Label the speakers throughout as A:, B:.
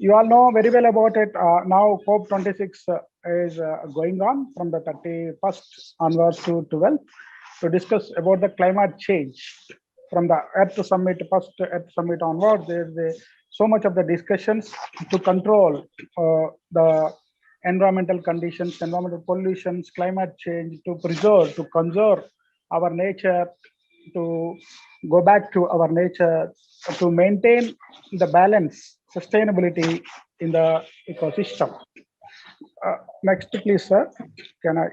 A: You all know very well about it. Now COP26 is going on from the 31st onwards to 12th to discuss about the climate change. From the Earth Summit, first Earth Summit onwards, there is so much of the discussions to control the environmental conditions, environmental pollutions, climate change, to preserve, to conserve our nature, to go back to our nature, to maintain the balance, sustainability in the ecosystem. Next, please, sir. Can I?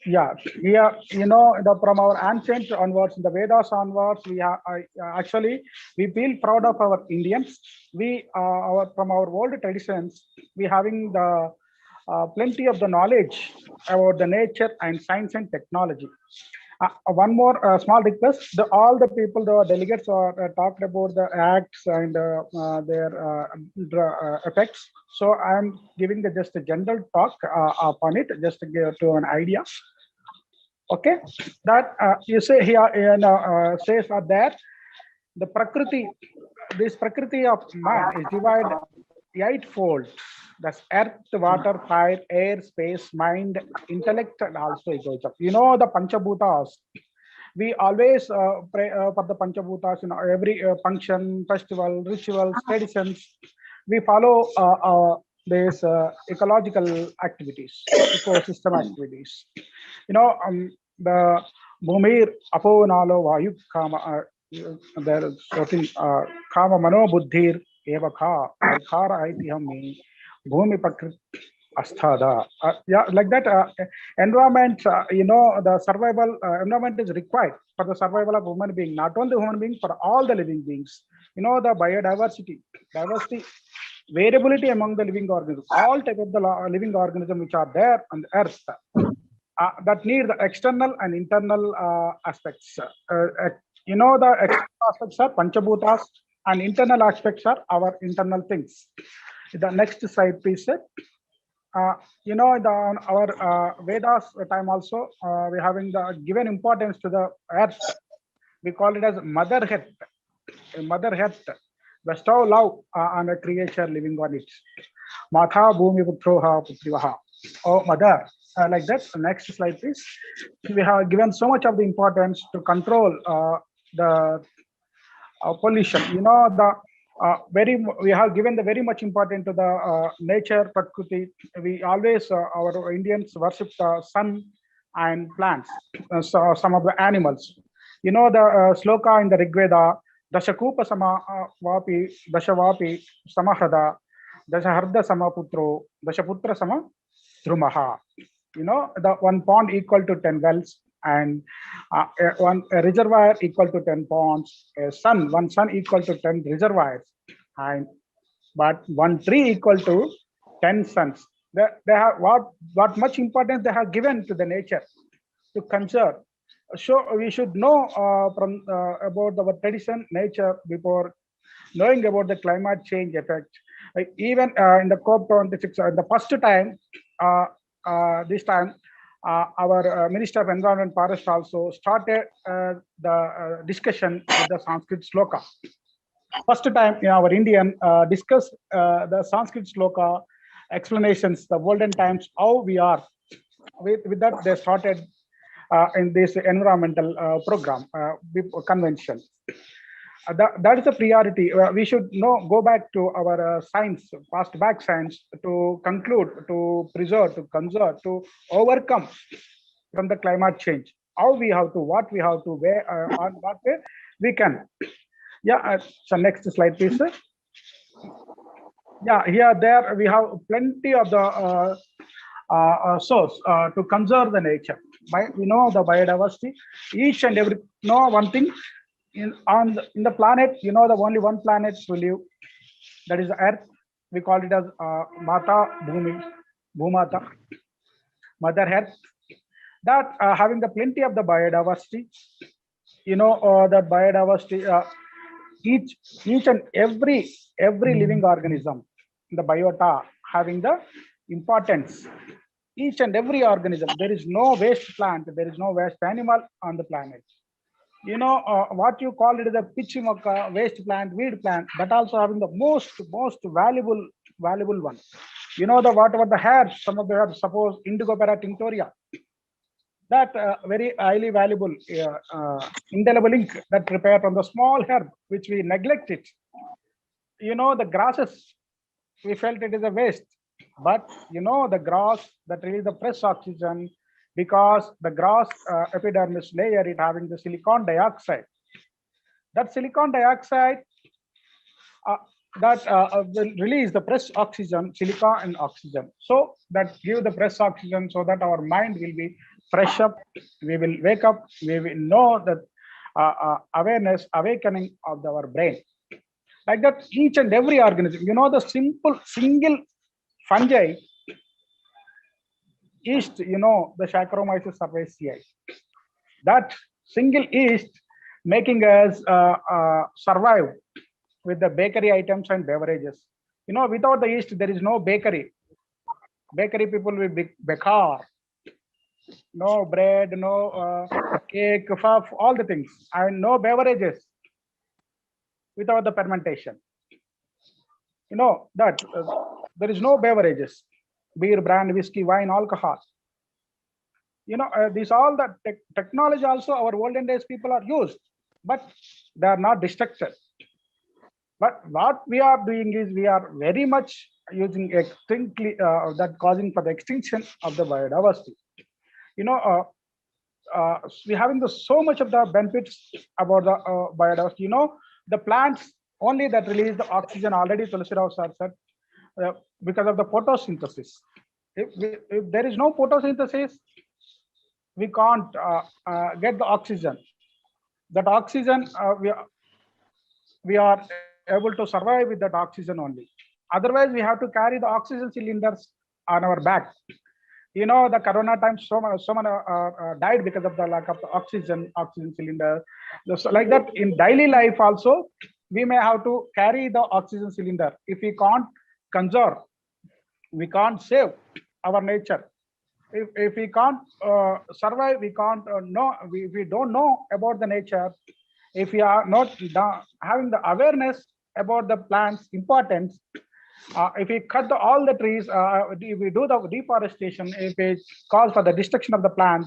A: Yeah, here, from our ancient onwards, the Vedas onwards, we are actually we feel proud of our Indians. We from our old traditions, we having the plenty of the knowledge about the nature and science and technology. One more small request: all the people, the delegates, are talked about the acts and their effects. So I am giving just a general talk upon it, just to give to an idea. Okay, that you say here, says are there the prakriti, this prakriti of man is divided eightfold. That's earth, water, fire, air, space, mind, intellect, and also egoism. The Panchabhutas. We always pray for the Panchabhutas. Every function, festival, rituals, traditions. We follow these ecological activities, ecosystem activities. The Bhumir Apo Nalo Vayu Kama. There is certain Kama Mano Buddhir Evakha Aikara Aitihami Bhumi Pakrit Asthada. Yeah, like that. Environment, the survival environment is required for the survival of human being, not only human being, for all the living beings. The biodiversity, diversity, variability among the living organisms, all type of the living organisms which are there on the earth. That need the external and internal aspects. The external aspects are Panchabhutas, and internal aspects are our internal things. The next slide, please, sir. Our Vedas time also, we're having the given importance to the earth. We call it as Mother Earth. Mother Earth. Bestow love on a creature living on it. Matha Bhumi Putroha Putrivaha. Oh, Mother. Like that. Next slide, please. We have given so much of the importance to control the pollution. We have given the very much important to the nature, prakriti. We always our Indians worship the sun and plants. So some of the animals. The sloka in the Rigveda. Dashakupa sama vapi, dashavapi samahada, dashaharda sama putro, dashaputra sama dhrumaha. The one pond equal to 10 wells, and a reservoir equal to 10 ponds, one sun equal to 10 reservoirs, and but one tree equal to 10 suns. They have what much importance they have given to the nature to conserve. So we should know from about our tradition, nature, before knowing about the climate change effect. Like even in the COP26, the first time, this time, our Minister of Environment and Forest also started the discussion with the Sanskrit sloka. First time, our Indian discussed the Sanskrit sloka explanations, the olden times, how we are. With that, they started in this environmental program convention. That is the priority. We should go back to our science, past back science, to conclude, to preserve, to conserve, to overcome from the climate change. How we have to, what we have to, where, on what way we can. Yeah. So next slide, please, sir. Yeah, here there we have plenty of the source to conserve the nature. The biodiversity, each and every one thing in the planet. The only one planet to live, that is the Earth. We call it as Mata Bhumi, Bhumata, Mother Earth. That having the plenty of the biodiversity. That biodiversity. Each and every living organism, the biota, having the importance. Each and every organism, there is no waste plant, there is no waste animal on the planet. what you call it is a pichimoka, waste plant, weed plant, that also having the most valuable one. The what about the hair? Some of the hair, suppose Indigofera tinctoria, that very highly valuable indelible ink that prepared from the small herb, which we neglect it. The grasses, we felt it is a waste, but the grass that release the fresh oxygen, because the grass epidermis layer it having the silicon dioxide. That silicon dioxide uh, that will release the fresh oxygen, silica and oxygen. So that give the fresh oxygen so that our mind will be fresh up. We will wake up. We will know that awareness, awakening of our brain. Like that, each and every organism, the simple single fungi, yeast, the Saccharomyces cerevisiae, that single yeast making us survive with the bakery items and beverages. Without the yeast, there is no bakery. Bakery people will be bekar. No bread, no cake, puff, all the things, and no beverages without the fermentation. That there is no beverages, beer, brand, whiskey, wine, alcohol. These all the technology also our olden days people are used, but they are not destructed. But what we are doing is we are very much using extinctly that causing for the extinction of the biodiversity. We're having so much of the benefits about the biodiversity. The plants only that release the oxygen, already Tulsirao sir said, because of the photosynthesis. If there is no photosynthesis, we can't get the oxygen. That oxygen, we are able to survive with that oxygen only. Otherwise, we have to carry the oxygen cylinders on our back. The corona times, so many died because of the lack of the oxygen cylinder. So like that, in daily life also, we may have to carry the oxygen cylinder. If we can't conserve, we can't save our nature. If we can't survive, we can't know, we don't know about the nature. If we are not having the awareness about the plant's importance, if we cut all the trees, if we do the deforestation, if it calls for the destruction of the plant,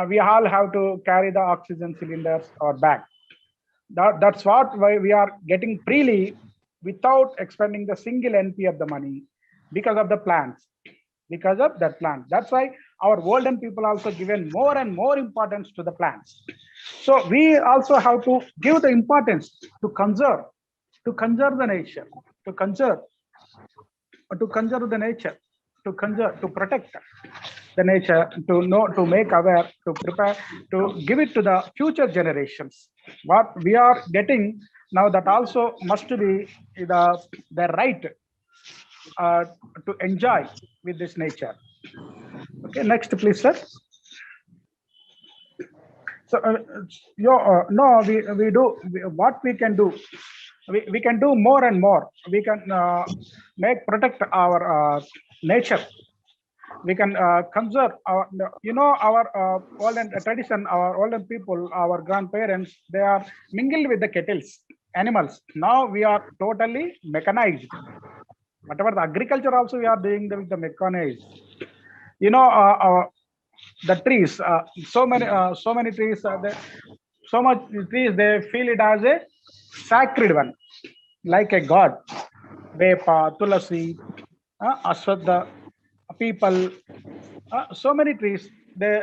A: we all have to carry the oxygen cylinders or back. That's what we are getting freely without expending the single NP of the money because of the plants, because of that plant. That's why our olden people also given more and more importance to the plants. So we also have to give the importance to conserve the nature, to conserve the nature, to protect the nature, to make aware, to prepare, to give it to the future generations. What we are getting now, that also must be the right to enjoy with this nature. Okay, next, please, sir. So, no, what we can do. We can do more and more. We can protect our nature. We can conserve our, our olden tradition, our olden people, our grandparents, they are mingled with the kettles, animals. Now we are totally mechanized. Whatever the agriculture also we are doing with the mechanized. The trees, so many trees, so much trees, they feel it as a sacred one, like a god. Vepa, Tulasi, Ashwatha, people, so many trees, they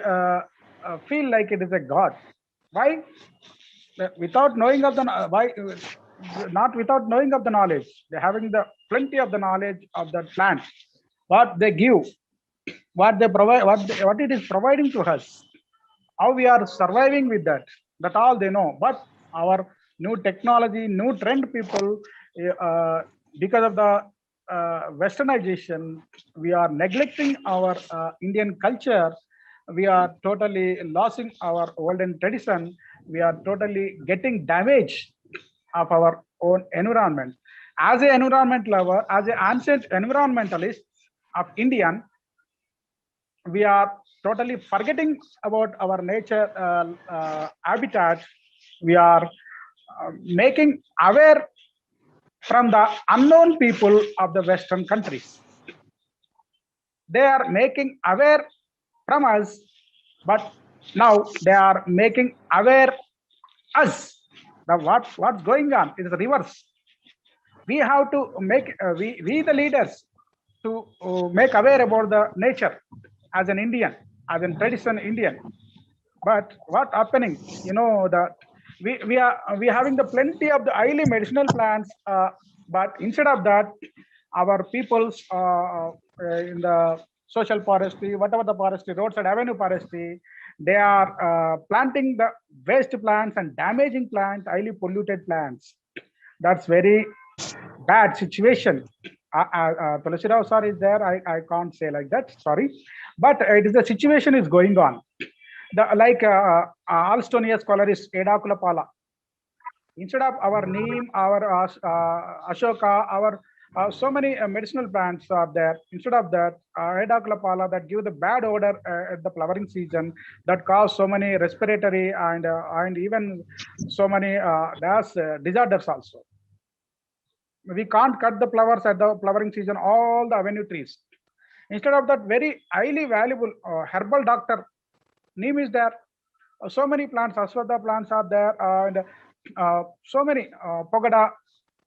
A: feel like it is a god. Why? Without knowing of the why, not without knowing of the knowledge. They're having the plenty of the knowledge of the plant, what they give, what they provide, what it is providing to us, how we are surviving with that. That all they know. But our new technology, new trend people, because of the westernization, we are neglecting our Indian culture. We are totally losing our olden tradition. We are totally getting damage of our own environment. As an environment lover, as an ancient environmentalist of Indian, we are totally forgetting about our nature habitat. We are making aware from the unknown people of the Western countries. They are making aware from us, but now they are making aware us. Now what's going on? It is reverse. We have to make we the leaders to make aware about the nature as an Indian, as a traditional Indian. But what happening? The we are having the plenty of the highly medicinal plants, but instead of that, our peoples in the social forestry, whatever the forestry, roadside avenue forestry, they are planting the waste plants and damaging plants, highly polluted plants. That's very bad situation. Tulsi Rao sir is there. I can't say like that. Sorry, but it is the situation is going on. The like Alstonia scholar is Edakula Pala. Instead of our neem, our Ashoka, our so many medicinal plants are there. Instead of that, Edakula Pala that give the bad odor at the flowering season, that cause so many respiratory and even so many disorders also. We can't cut the flowers at the flowering season, all the avenue trees. Instead of that, very highly valuable herbal doctor, neem is there. So many plants, Aswatha plants are there, and so many Pogada,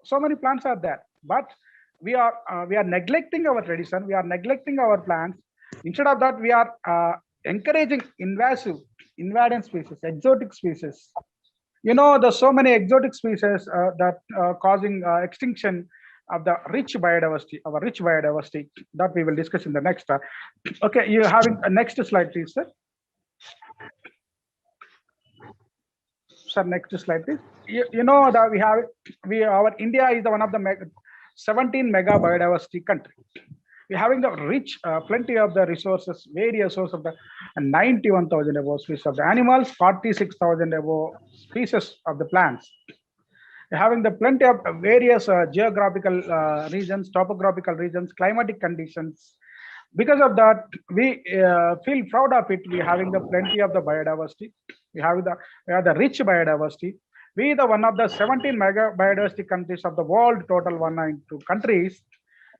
A: so many plants are there. But we are neglecting our tradition, we are neglecting our plants. Instead of that, we are encouraging invading species, exotic species. There's so many exotic species that causing extinction of the rich biodiversity, our rich biodiversity, that we will discuss in the next. Okay, you having a next slide, please, sir. Sir, next slide, please. You know that our India is one of the 17 mega biodiversity country. We're having the rich, plenty of the resources, various sources of the 91,000 above species of the animals, 46,000 above species of the plants. We're having the plenty of various geographical regions, topographical regions, climatic conditions. Because of that, we feel proud of it. We're having the plenty of the biodiversity. We have the rich biodiversity. We the one of the 17 mega biodiversity countries of the world, total 192 countries.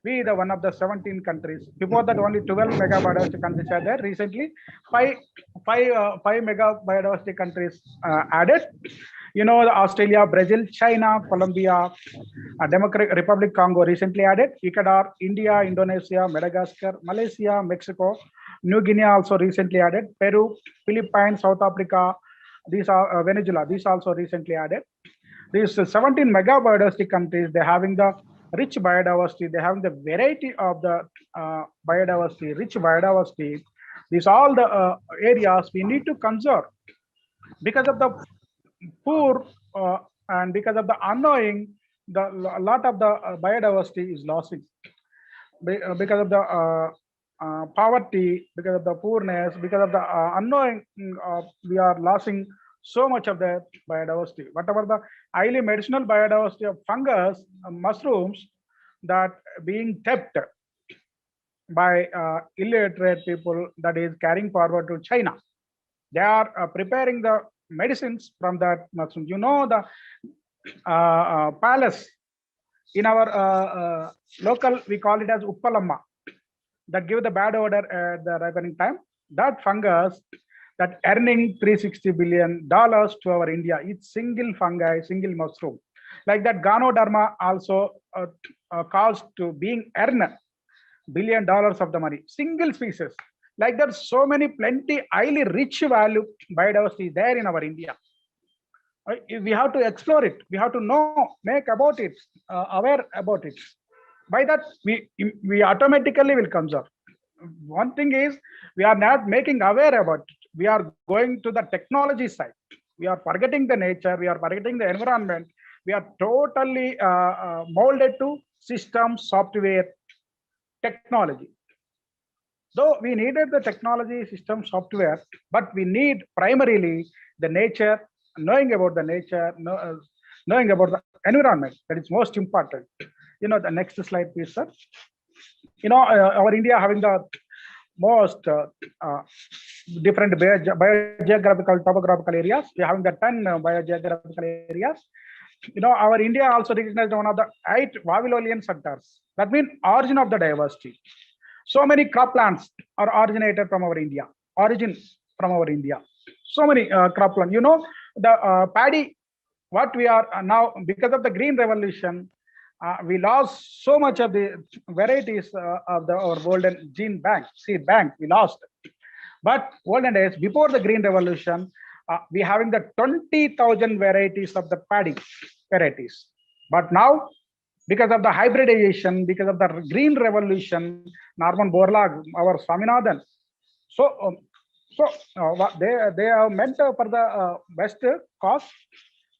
A: We the one of the 17 countries. Before that, only 12 mega biodiversity countries are there. Recently, five mega biodiversity countries added. The Australia, Brazil, China, Colombia, Democratic Republic Congo recently added. Ecuador, India, Indonesia, Madagascar, Malaysia, Mexico, New Guinea also recently added. Peru, Philippines, South Africa, these are Venezuela. These also recently added. These 17 mega biodiversity countries, they're having the rich biodiversity, they have the variety of the biodiversity, rich biodiversity. These all the areas we need to conserve. Because of the poor and because of the unknowing, a lot of the biodiversity is losing. Because of the poverty, because of the poorness, because of the unknowing, we are losing so much of the biodiversity. Whatever the highly medicinal biodiversity of fungus, mushrooms, that being tapped by illiterate people, that is carrying forward to China. They are preparing the medicines from that mushroom. The palace in our local, we call it as Uppalamma, that give the bad odor at the ripening time. That fungus, that earning $360 billion to our India. It's single fungi, single mushroom. Like that Ganoderma also caused to being earned $1 billion of the money. Single species. Like that, so many plenty highly rich value biodiversity there in our India. We have to explore it. We have to know, make about it, aware about it. By that, we automatically will conserve. One thing is, we are not making aware about it. We are going to the technology side. We are forgetting the nature. We are forgetting the environment. We are totally molded to system, software, technology. Though we needed the technology, system, software, but we need primarily the nature, knowing about the nature, knowing about the environment. That is most important. The next slide, please, sir. Our India having the most different biogeographical topographical areas. We are having the 10 biogeographical areas. Our India also recognized one of the 8 Wavillolian centers. That means origin of the diversity. So many croplands are originated from our India. Origin from our India. So many cropland. The paddy. What we are now, because of the green revolution, we lost so much of the varieties of our golden gene bank, seed bank. We lost. But olden days, before the green revolution, we having the 20,000 varieties of the paddy varieties. But now, because of the hybridization, because of the green revolution, Norman Borlaug, our Swaminathan, they are meant for the best cost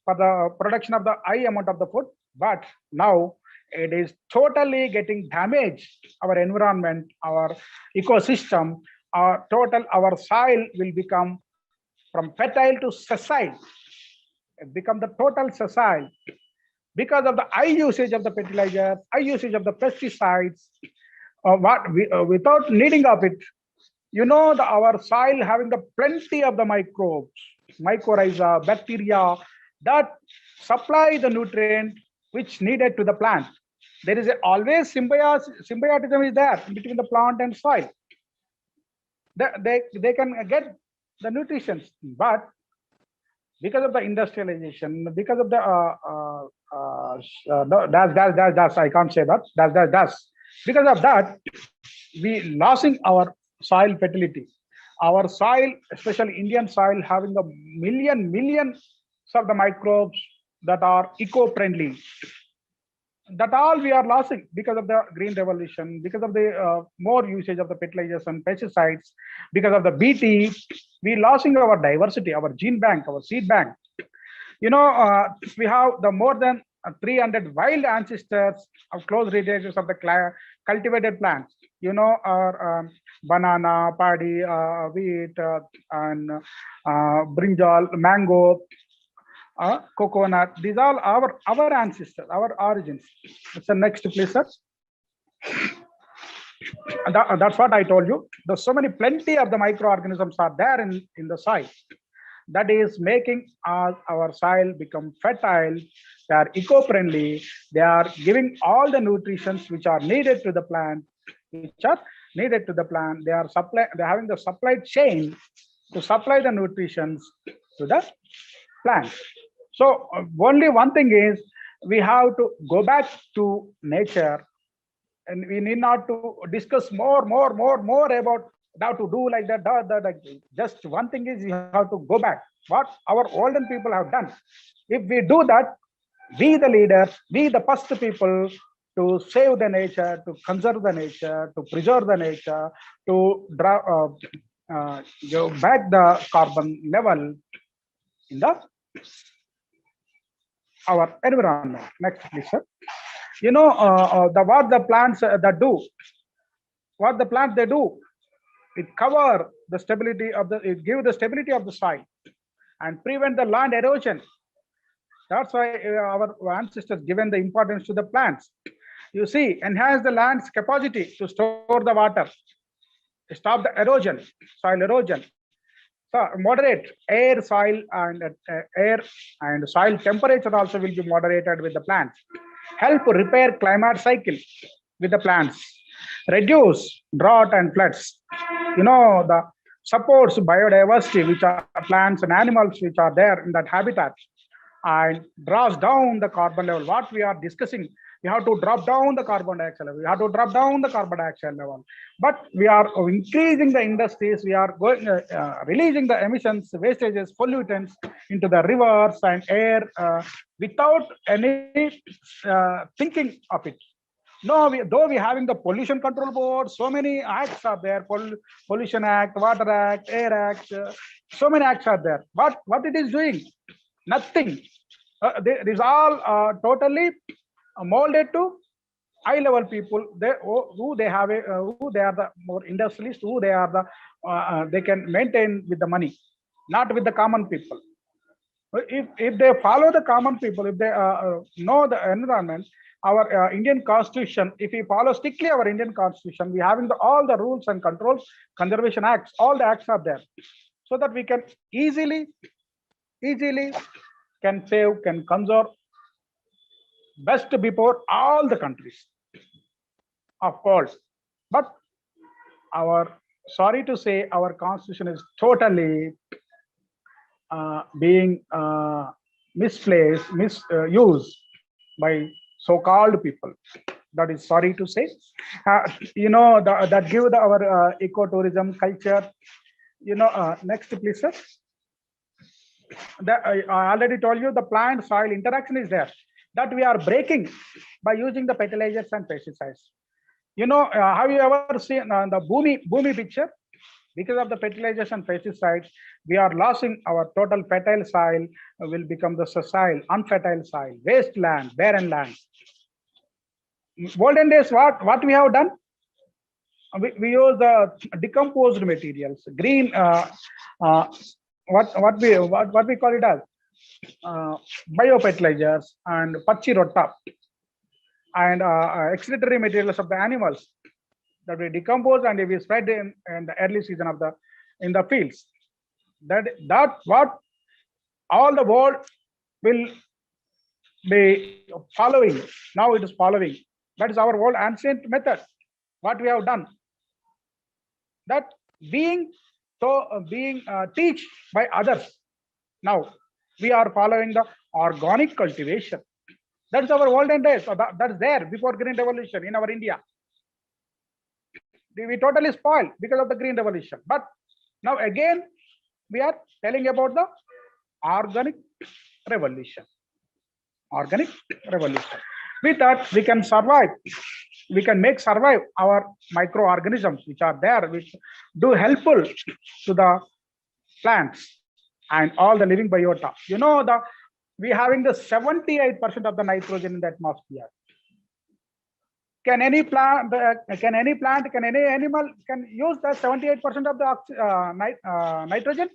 A: for the production of the high amount of the food, but now it is totally getting damaged. Our environment, our ecosystem, our soil will become from fertile to sessile. It become the total sessile because of the high usage of the fertilizer, high usage of the pesticides. Without needing of it, our soil having the plenty of the microbes, mycorrhiza, bacteria that supply the nutrient which needed to the plant. There is always symbiotism is there between the plant and soil. They can get the nutrition, but because of the industrialization, because of the I can't say that. Because of that, we losing our soil fertility. Our soil, especially Indian soil, having a millions of the microbes that are eco-friendly. That all we are losing because of the green revolution, because of the more usage of the fertilizers and pesticides, because of the BT, we losing our diversity, our gene bank, our seed bank. We have the more than 300 wild ancestors of close relatives of the cultivated plants. Our banana, paddy, wheat, and brinjal, mango, coconut. These are our ancestors, our origins. So next, please, sir. That's what I told you. There's so many plenty of the microorganisms are there in the soil. That is making our soil become fertile. They are eco-friendly. They are giving all the nutrients which are needed to the plant, They are having the supply chain to supply the nutrients to the plant. So only one thing is we have to go back to nature, and we need not to discuss more about how to do like that. Just one thing is you have to go back. What our olden people have done. If we do that, we the leaders, we the first people to save the nature, to conserve the nature, to preserve the nature, to go back the carbon level in our environment. Next, please, sir. What the plants that do, what the plants they do, it cover the stability of it give the stability of the soil and prevent the land erosion. That's why our ancestors given the importance to the plants. You see, enhance the land's capacity to store the water, stop the erosion, soil erosion. So moderate air, soil, and soil temperature also will be moderated with the plants. Help repair climate cycle with the plants. Reduce drought and floods. The supports biodiversity, which are plants and animals which are there in that habitat, and draws down the carbon level. What we are discussing, we have to drop down the carbon dioxide level. We have to drop down the carbon dioxide level. But we are increasing the industries. We are going releasing the emissions, wastages, pollutants into the rivers and air without any thinking of it. No, though we having the pollution control board, so many acts are there, pollution act, water act, air act, so many acts are there. But what it is doing? Nothing. These all totally molded to high level people. Who they are the more industrialists, who they are the they can maintain with the money, not with the common people. If they follow the common people, if they know the environment, our Indian Constitution, if we follow strictly our Indian Constitution, we having all the rules and controls, conservation acts, all the acts are there, so that we can easily can save, can conserve best before all the countries, of course. But our, sorry to say, our constitution is totally being misplaced, misused by so-called people. That is sorry to say. That give our ecotourism culture. Next, please, sir. I already told you the plant soil interaction is there, that we are breaking by using the fertilizers and pesticides. Have you ever seen the Bhumi picture? Because of the fertilizers and pesticides, we are losing our total fertile soil, will become the soil, unfertile soil, wasteland, barren land. Olden days, what we have done? We use the decomposed materials, green, what we call it as biofertilizers and pachi rotta and excretory materials of the animals that we decompose and we spread in the early season of in the fields. That what all the world will be following. Now it is following. That is our old ancient method. What we have done. That being teach by others. Now we are following the organic cultivation. That's our olden days. So that's there before Green Revolution in our India. We totally spoiled because of the Green Revolution. But now again, we are telling about the organic revolution. Organic revolution. With that, we can survive. We can make survive our microorganisms which are there, which do helpful to the plants and all the living biota. We having the 78% of the nitrogen in the atmosphere. Can any plant, can any animal can use the 78% of the nitrogen?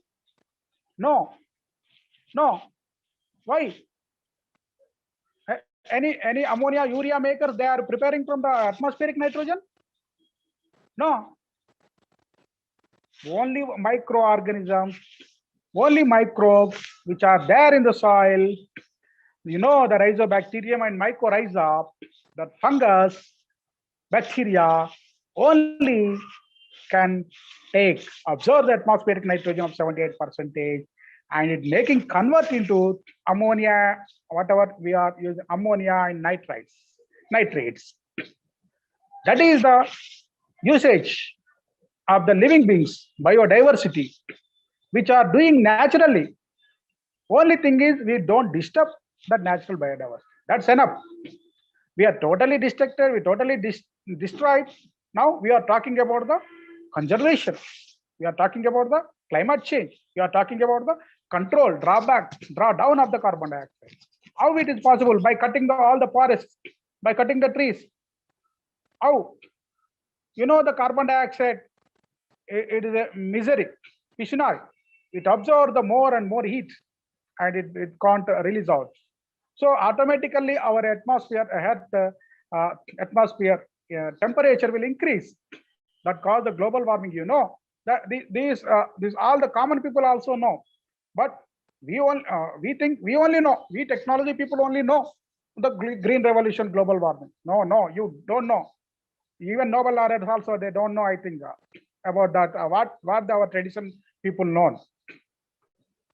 A: No. Why? Any ammonia, urea makers, they are preparing from the atmospheric nitrogen? No. Only microorganisms, only microbes which are there in the soil. The rhizobacterium and mycorrhiza, the fungus, bacteria only can absorb the atmospheric nitrogen of 78%, and it making convert into ammonia, whatever we are using, ammonia and nitrates. That is the usage of the living beings, biodiversity, which are doing naturally. Only thing is we don't disturb that natural biodiversity. That's enough. We are totally distracted, we totally destroyed. Now we are talking about the conservation. We are talking about the climate change. We are talking about the control, draw down of the carbon dioxide. How it is possible? By cutting all the forests, by cutting the trees. How? The carbon dioxide, it is a misery, piscinoi. It absorbs the more and more heat, and it can't release out. So automatically our atmosphere temperature will increase. That cause the global warming. That these all the common people also know, but we only know. We technology people only know the green revolution, global warming. No, you don't know. Even Nobel laureates also, they don't know. I think about that. What our tradition people know.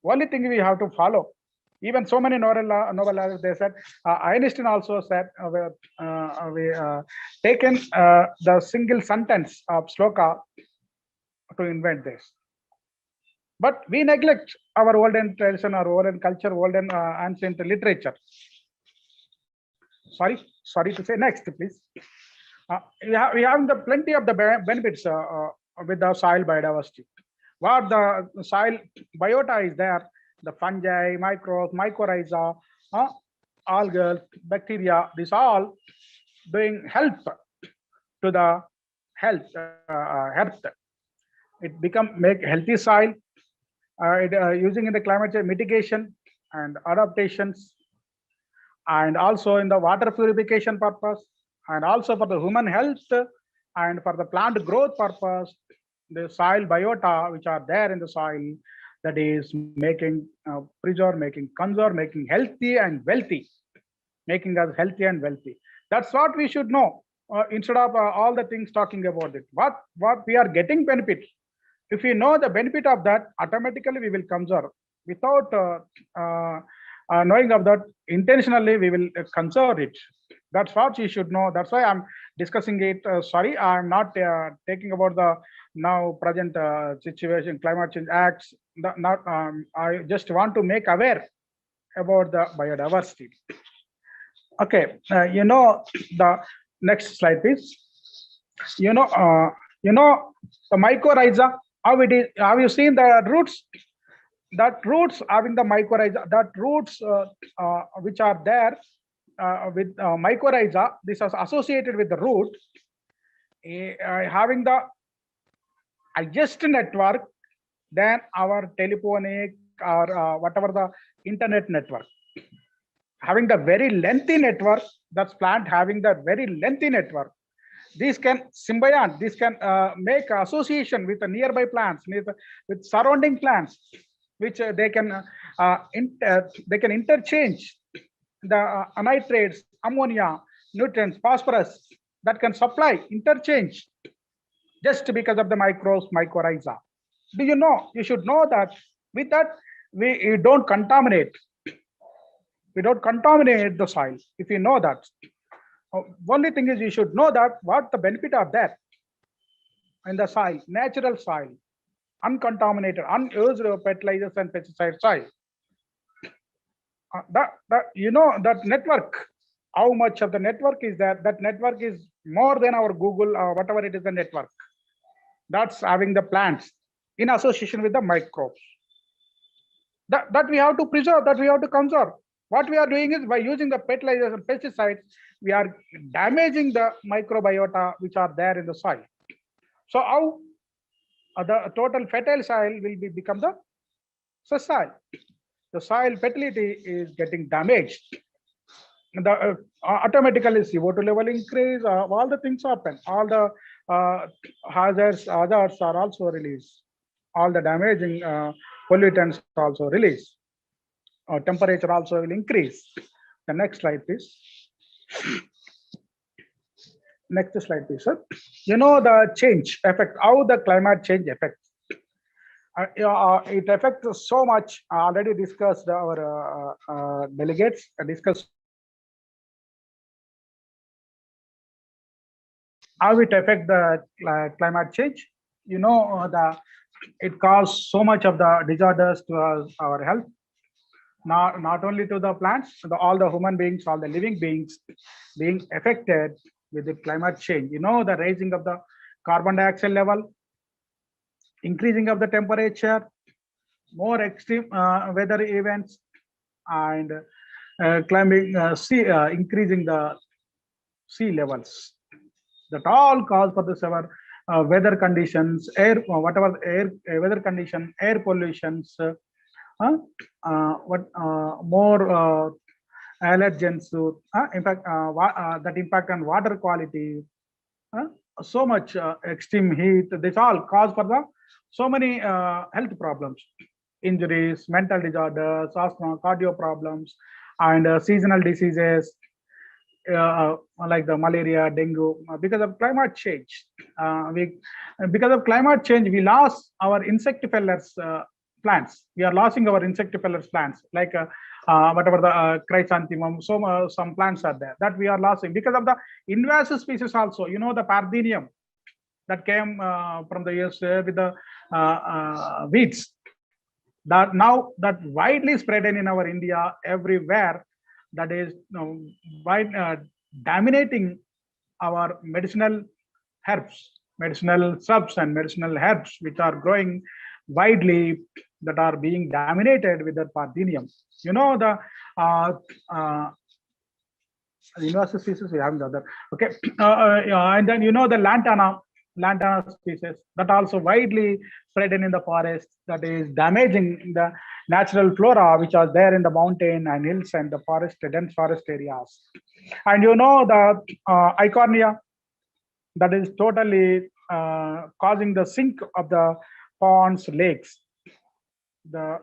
A: Only thing we have to follow. Even so many Nobel laureates, they said, Einstein also said, we taken the single sentence of Shloka to invent this. But we neglect our olden tradition, our olden culture, olden ancient literature. Sorry to say. Next, please. We have the plenty of the benefits with the soil biodiversity. What the soil biota is there, the fungi, microbes, mycorrhiza, algae, bacteria, this all doing help to the health. It make healthy soil. Using in the climate change mitigation and adaptations. and also in the water purification purpose, and also for the human health and for the plant growth purpose. The soil biota which are there in the soil, that is making preserve, making conserve, making healthy and wealthy, making us healthy and wealthy. That's what we should know, instead of all the things talking about it. What we are getting benefit. If we know the benefit of that, automatically we will conserve. Without knowing of that, intentionally we will conserve it. That's what you should know. That's why I'm discussing it. Sorry, I'm not taking about the now present situation, climate change acts. Not I just want to make aware about the biodiversity. Okay, the next slide, please. You know, uh, the mycorrhiza. How it is? Have you seen the roots? That roots having the mycorrhiza. That roots which are there with mycorrhiza. This is associated with the root having the highest network than our telephonic or whatever the internet network. Having the very lengthy network, that's plant having the very lengthy network. These can symbiont, this can make association with the nearby plants, with surrounding plants, which they can interchange the nitrates, ammonia, nutrients, phosphorus, that can supply interchange just because of the microbes, mycorrhiza. Do you know? You should know that with that we don't contaminate. We don't contaminate the soil. If you know that, only thing is you should know that what the benefit of that in the soil, natural soil, uncontaminated, unused fertilizers and pesticide soil. That network, how much of the network is that? That network is more than our Google or whatever it is the network. That's having the plants in association with the microbes. That we have to preserve, that we have to conserve. What we are doing is by using the fertilizers and pesticides, we are damaging the microbiota which are there in the soil. So how the total fertile soil will become the sessile. The soil fertility is getting damaged. The automatically CO2 level increase, all the things happen. All the hazards are also released. All the damaging pollutants also release. Temperature also will increase. The next slide, please. Next slide, please, sir. The change effect, how the climate change affects. It affects so much. Already discussed our delegates discussed how it affects the climate change. It causes so much of the disorders to our health. Not only to the plants, all the human beings, all the living beings being affected with the climate change. The raising of the carbon dioxide level, increasing of the temperature, more extreme weather events, and climbing increasing the sea levels. That all cause for the severe weather conditions, weather condition, air pollutions, more allergens, that impact on water quality, so much extreme heat. This all cause for the so many health problems, injuries, mental disorders, asthma, cardio problems, and seasonal diseases like the malaria, dengue, because of climate change. Because of climate change, we lost our insectivorous plants. We are losing our insectivorous plants, like whatever the chrysanthemum. Some plants are there that we are losing because of the invasive species. Also, the Parthenium that came from the USA with the weeds. That now that widely spread in our India everywhere. That is dominating our medicinal herbs, medicinal shrubs and medicinal herbs which are growing widely, that are being dominated with the Parthenium. The invasive species we have the other. Okay, and then the lantana. lantana species that also widely spread in the forest, that is damaging the natural flora which are there in the mountain and hills and the forest, dense forest areas. And the Eichhornia, that is totally causing the sink of the ponds, lakes. The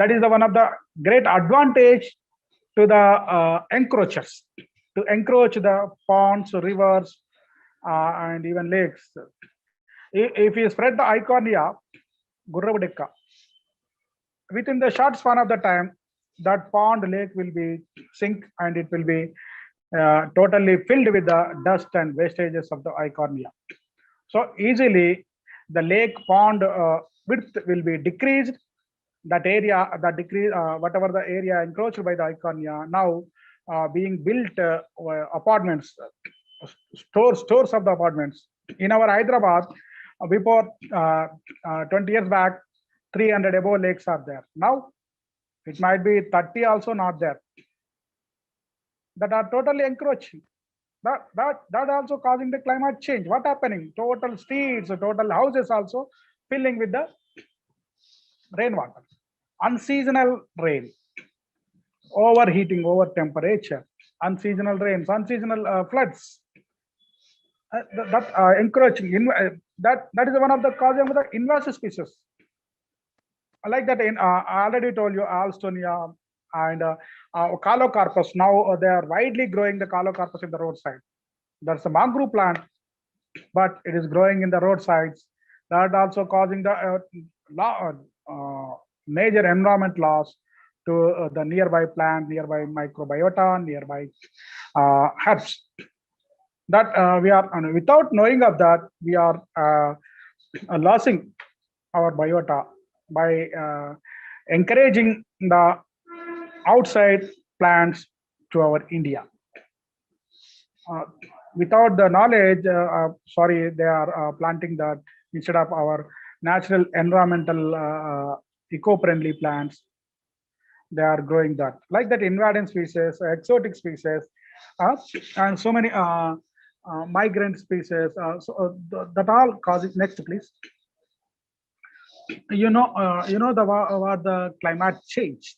A: That is the one of the great advantage to the encroachers, to encroach the ponds, rivers, and even lakes. If you spread the Eichhornia, Gurravadekka, within the short span of the time, that pond lake will be sink and it will be totally filled with the dust and wastages of the Eichhornia. So easily the lake pond width will be decreased. That area, that decrease, whatever the area encroached by the Eichhornia, now being built apartments, stores of the apartments. In our Hyderabad, before 20 years back, 300 above lakes are there. Now it might be 30 also not there. That are totally encroaching. That also causing the climate change. What happening? Total streets, total houses also filling with the rainwater. Unseasonal rain, overheating, over temperature, unseasonal rains, unseasonal floods. That encroaching. That is one of the causes of the invasive species. Like that, I already told you, Alstonia and Calocarpus. Now they are widely growing the Calocarpus in the roadside. That's a mangrove plant, but it is growing in the roadsides. That also causing the major environment loss to the nearby plant, nearby microbiota, nearby herbs. That we are, without knowing of that, we are losing our biota by encouraging the outside plants to our India. Without the knowledge, sorry, they are planting that instead of our natural environmental eco-friendly plants. They are growing that, like that, invading species, exotic species, and so many migrant species. That all causes. Next, please. What the climate change.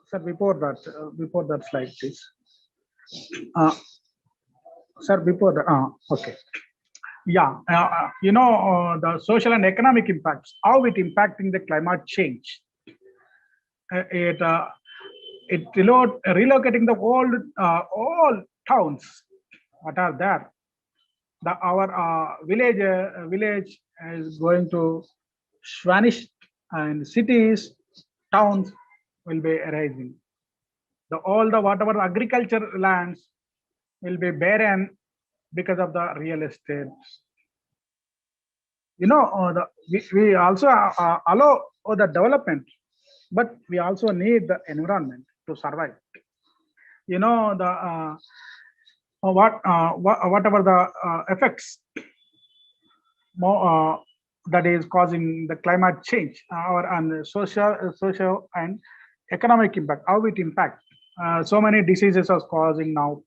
A: Sir, before that slide, please. Sir, before the okay. Yeah, the social and economic impacts, how it impacting the climate change. It relocating the all towns what are there. Our village is going to vanish, and cities, towns will be arising. All the whatever agriculture lands will be barren because of the real estate. We also allow the development, but we also need the environment to survive. The whatever the effects that is causing the climate change, and social and economic impact, how it impact. So many diseases are causing now.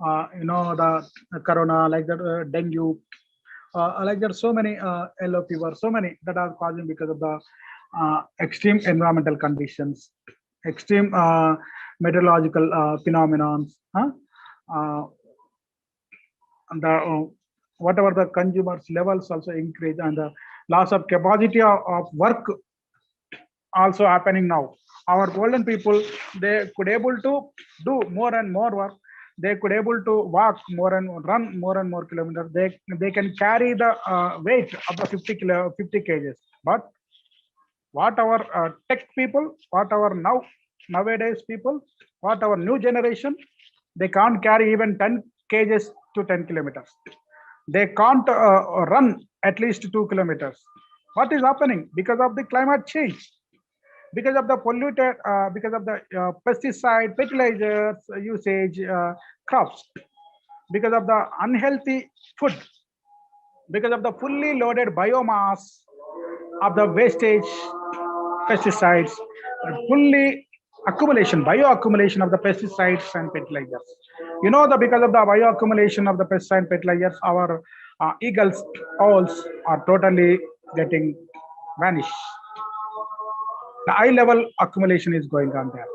A: The corona, like that, dengue, like there are so many yellow fever, so many that are causing because of the extreme environmental conditions, extreme meteorological phenomenons, and the whatever the consumers levels also increase, and the loss of capacity of work also happening now. Our golden people, they could able to do more and more work. They could able to walk more and run more and more kilometers. They can carry the weight of the 50 kgs. But what our tech people, what our nowadays people, what our new generation, they can't carry even 10 kgs to 10 kilometers. They can't run at least 2 kilometers. What is happening? Because of the climate change, because of the polluted, because of the pesticide, fertilizers usage, crops, because of the unhealthy food, because of the fully loaded biomass of the wastage pesticides, fully accumulation, bioaccumulation of the pesticides and fertilizers. You know, the because of the bioaccumulation of the pesticides and fertilizers, our eagles, owls are totally getting vanished. The eye level accumulation is going on there.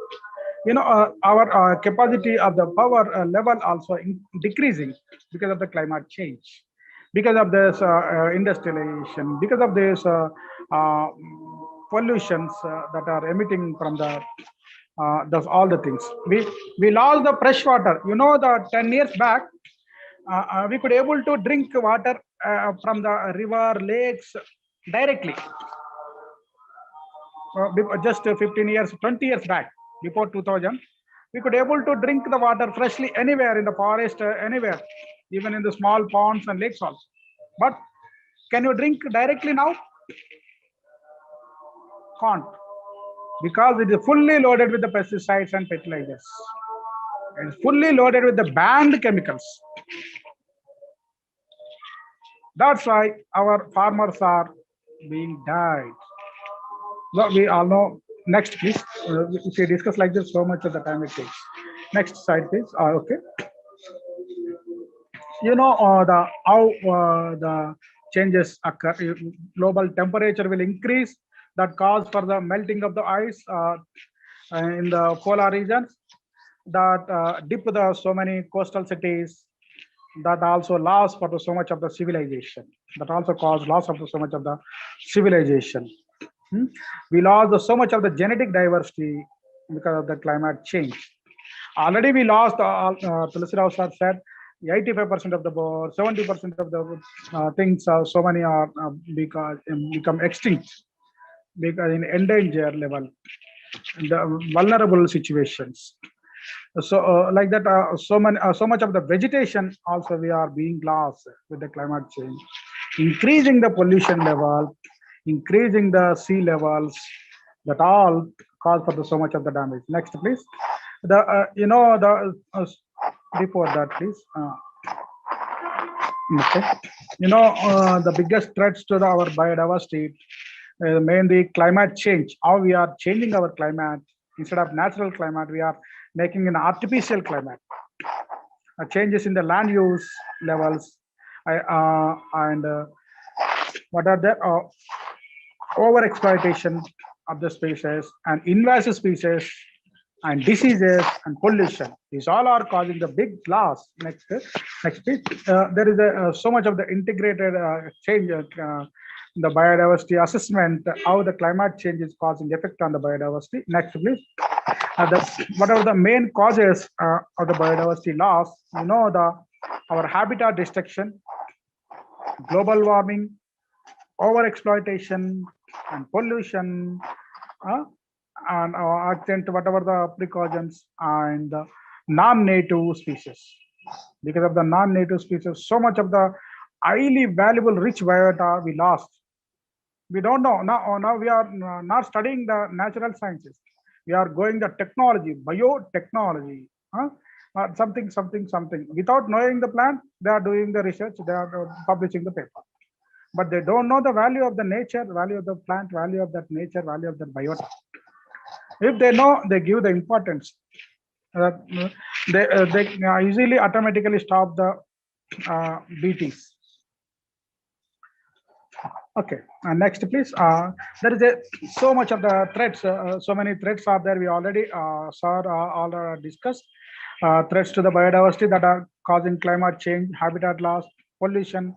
A: You know, our capacity of the power level also decreasing because of the climate change, because of this industrialization, because of this uh, pollutions that are emitting from the those all the things. We lost the fresh water. You know, the 10 years back, we could able to drink water from the river, lakes directly. Just 15 years, 20 years back, before 2000, we could able to drink the water freshly anywhere in the forest, anywhere, even in the small ponds and lakes also. But can you drink directly now? Can't, because it is fully loaded with the pesticides and fertilizers. It's fully loaded with the banned chemicals. That's why our farmers are being died. No, we all know. Next, please. If we discuss like this, so much of the time it takes. Next slide, please. Okay. You know, the how the changes occur. Global temperature will increase. That cause for the melting of the ice in the polar regions. That dip the so many coastal cities. That also loss for the, so much of the civilization. That also cause loss of the, so much of the civilization. Hmm? We lost so much of the genetic diversity because of the climate change. Already we lost, Tulsi Rao sir said, 85% of the birds, 70% of the things, so many are because become extinct, because in endangered level, in the vulnerable situations. So like that, so much of the vegetation also we are being lost with the climate change, increasing the pollution level, increasing the sea levels, that all cause for the, so much of the damage. Next, please. The you know the before that, please. Okay. You know, the biggest threats to our biodiversity, mainly climate change. How we are changing our climate, instead of natural climate, we are making an artificial climate. Changes in the land use levels, and what are the over exploitation of the species and invasive species and diseases and pollution. These all are causing the big loss. Next please. There is so much of the integrated change in the biodiversity assessment, how the climate change is causing effect on the biodiversity. Next, please. What are the main causes of the biodiversity loss? You know, our habitat destruction, global warming, over exploitation, and pollution, uh, and accent whatever the precautions, and the non-native species. Because of the non-native species, so much of the highly valuable rich biota we lost. We don't know now. Now we are not studying the natural sciences. We are going the technology, biotechnology, something. Without knowing the plant, they are doing the research. They are publishing the paper, but they don't know the value of the nature, value of the plant, value of that nature, value of that biota. If they know, they give the importance. They easily automatically stop the BTs. Okay, next please. There is so much of the threats, so many threats are there. We already saw all discussed threats to the biodiversity that are causing climate change, habitat loss, pollution,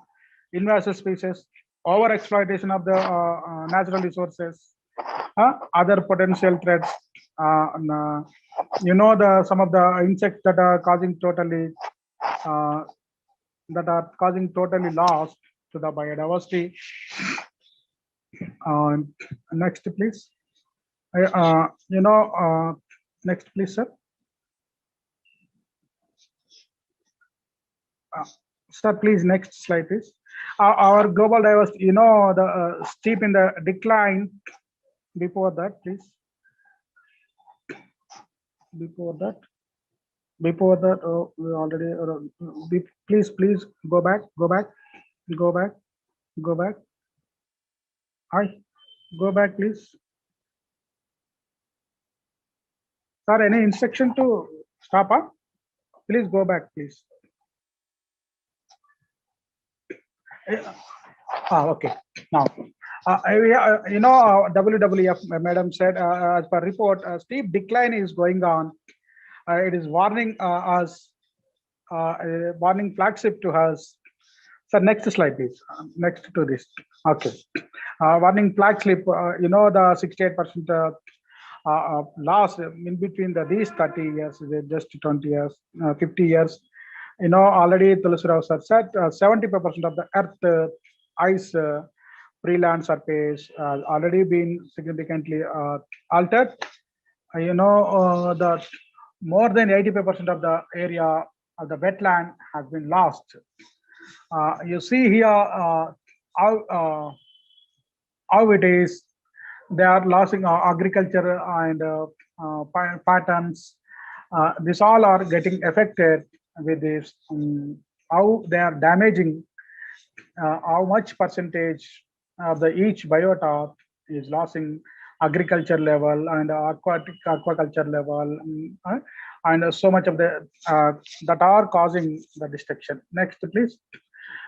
A: invasive species, over exploitation of the natural resources, other potential threats. You know, the some of the insects that are causing totally loss to the biodiversity. Next, please. You know, next, please, sir. Sir, please, next slide, please. Our global diversity, you know, the steep in the decline. Before that, please. Before that, we already. Please, go back. Hi, go back, please. Sir, any instruction to stop up? Please go back, please. Okay. Now, WWF madam said, as per report, a steep decline is going on. It is warning us, warning flagship to us. So next slide, please. Next to this. Okay. Warning flagship. The 68% loss in between these 30 years, just 20 years, 50 years. Already Tulsi Rao sir said 75% of the Earth ice pre-land surface already been significantly altered. The more than 85% of the area of the wetland has been lost. You see here how it is. They are losing agriculture and patterns. This all are getting affected with this. How they are damaging, how much percentage of the each biota is losing agriculture level and aquaculture level, and so much of the that are causing the destruction. Next, please.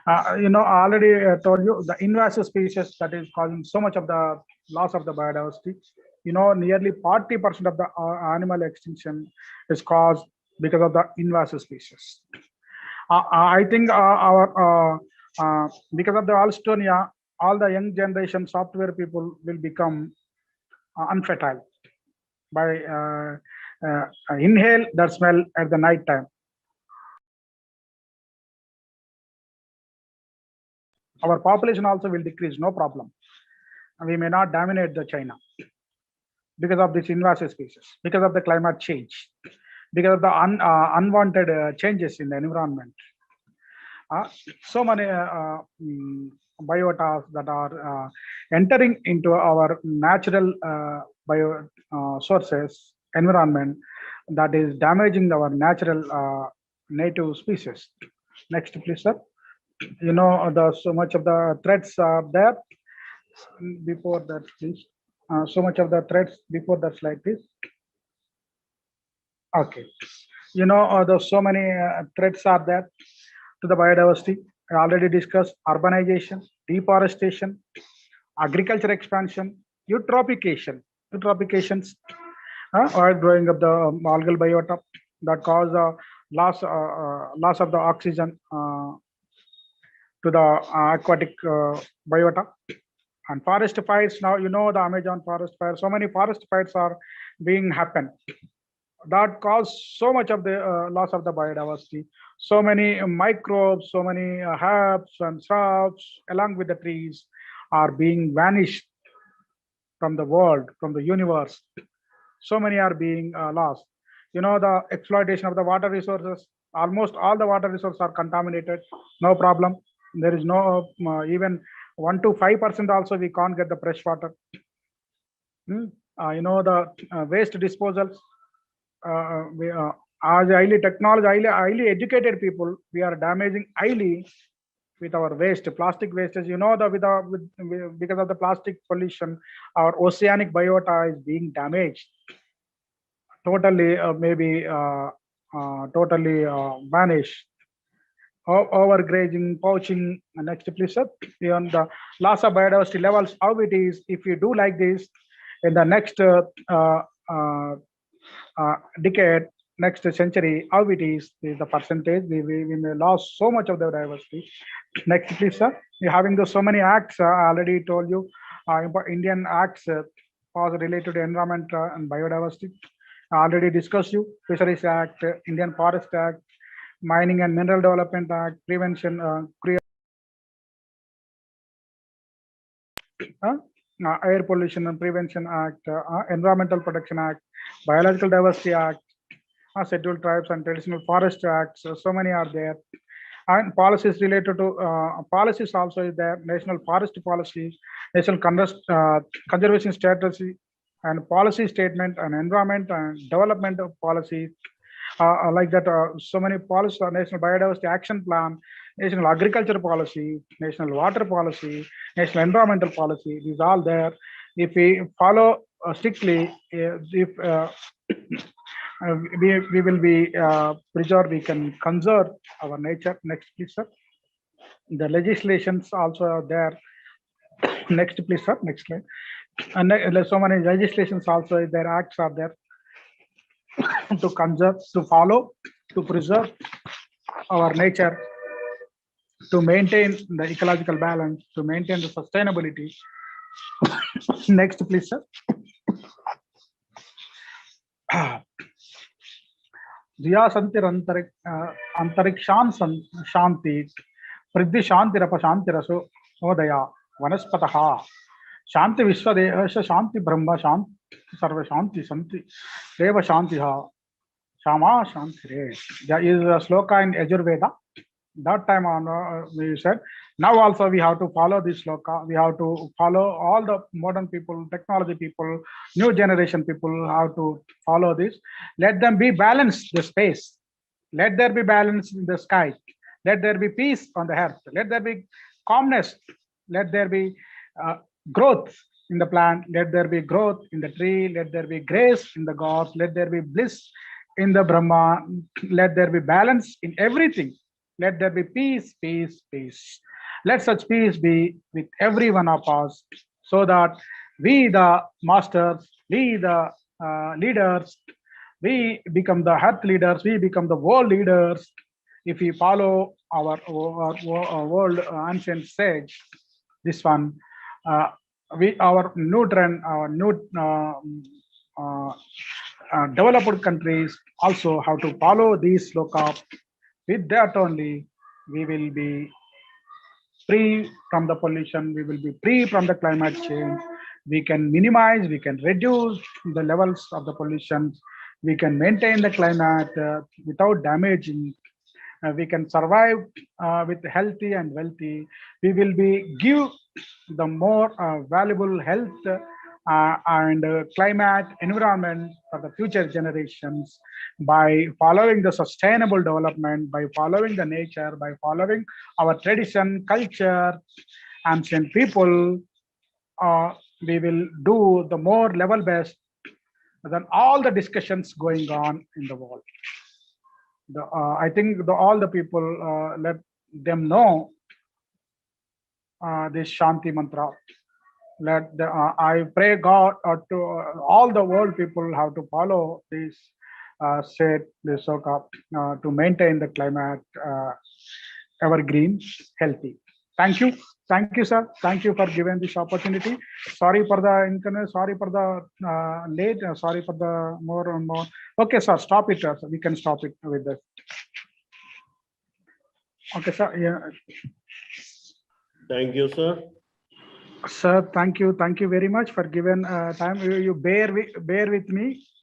A: I already told you the invasive species that is causing so much of the loss of the biodiversity. Nearly 40% of the animal extinction is caused because of the invasive species. I think because of the Alstonia, all the young generation software people will become unfertile by inhale that smell at the night time. Our population also will decrease, no problem. We may not dominate the China because of this invasive species, because of the climate change, because of the unwanted changes in the environment. So many biotas that are entering into our natural bio sources, environment, that is damaging our natural native species. Next, please, sir. So much of the threats are there. Before that, please. So much of the threats before that slide, please. Okay. There's so many threats are there to the biodiversity. I already discussed urbanization, deforestation, agriculture expansion, eutrophications, or growing of the algal biota that cause loss of the oxygen to the aquatic biota. And forest fires, now the Amazon forest fire, so many forest fires are being happen that cause so much of the loss of the biodiversity. So many microbes, so many herbs and shrubs along with the trees are being vanished from the world, from the universe. So many are being lost. The exploitation of the water resources, almost all the water resources are contaminated, no problem. There is no even 1 to 5% also we can't get the fresh water. The waste disposals, we as highly technology, highly educated people, we are damaging highly with our waste, plastic wastes. Because of the plastic pollution, our oceanic biota is being damaged. Totally, maybe totally vanished. Overgrazing, poaching. Next, please, sir. Beyond the loss of biodiversity levels, how it is if you do like this in the next decade, next century, how it is the percentage we may lose so much of the diversity. Next, please, sir. You're having so many acts. I already told you, Indian acts was related to environment and biodiversity. I already discussed you. Fisheries Act, Indian Forest Act, Mining and Mineral Development Act, Prevention, Air Pollution and Prevention Act, Environmental Protection Act, Biological Diversity Act, Scheduled Tribes and Traditional Forest Acts. So many are there. And policies related to policies also is there. National Forest Policy, National Conservation Strategy, and Policy Statement, and Environment and Development Policy. Like that, so many policies: National Biodiversity Action Plan, National Agriculture Policy, National Water Policy, National Environmental Policy. These are all there. If we follow strictly, if we will be preserve, we can conserve our nature. Next, please, sir. The legislations also are there. Next, please, sir. Next slide. And so many legislations also, their acts are there to conserve, to follow, to preserve our nature, to maintain the ecological balance, to maintain the sustainability. Next, please, sir. Diya santir antarikshan shanti, pridhi shantirapa shantirasu odaya, vanaspataha, shanti vishwadesha shanti brahma shanti sarva shanti santi, deva shantiha, shama shantire. There is a sloka in Yajurveda. That time on we said, now also we have to follow this sloka. We have to follow all the modern people, technology people, new generation people have to follow this. Let them be balanced the space. Let there be balance in the sky. Let there be peace on the earth. Let there be calmness. Let there be growth in the plant. Let there be growth in the tree. Let there be grace in the gods. Let there be bliss in the Brahma. Let there be balance in everything. Let there be peace, peace, peace. Let such peace be with every one of us, so that we, the masters, we, the leaders, we become the earth leaders, we become the world leaders. If we follow our world ancient sage, this one, our new trend, our new developed countries also have to follow these sloka. With that only, we will be free from the pollution, we will be free from the climate change. We can minimize, we can reduce the levels of the pollution. We can maintain the climate without damaging. We can survive with healthy and wealthy. We will be give the more valuable health and climate environment for the future generations by following the sustainable development, by following the nature, by following our tradition, culture, ancient people. We will do the more level best than all the discussions going on in the world. I think all the people, let them know this Shanti mantra. I pray God to all the world people have to follow this said this sloka to maintain the climate evergreen, healthy. Thank you, sir. Thank you for giving this opportunity. Sorry for the inconvenience. Sorry for the late. Sorry for the more and more. Okay, sir. Stop it. Sir. We can stop it with this. Okay, sir. Yeah.
B: Thank you, sir.
A: Sir, thank you very much for giving time. You bear with me.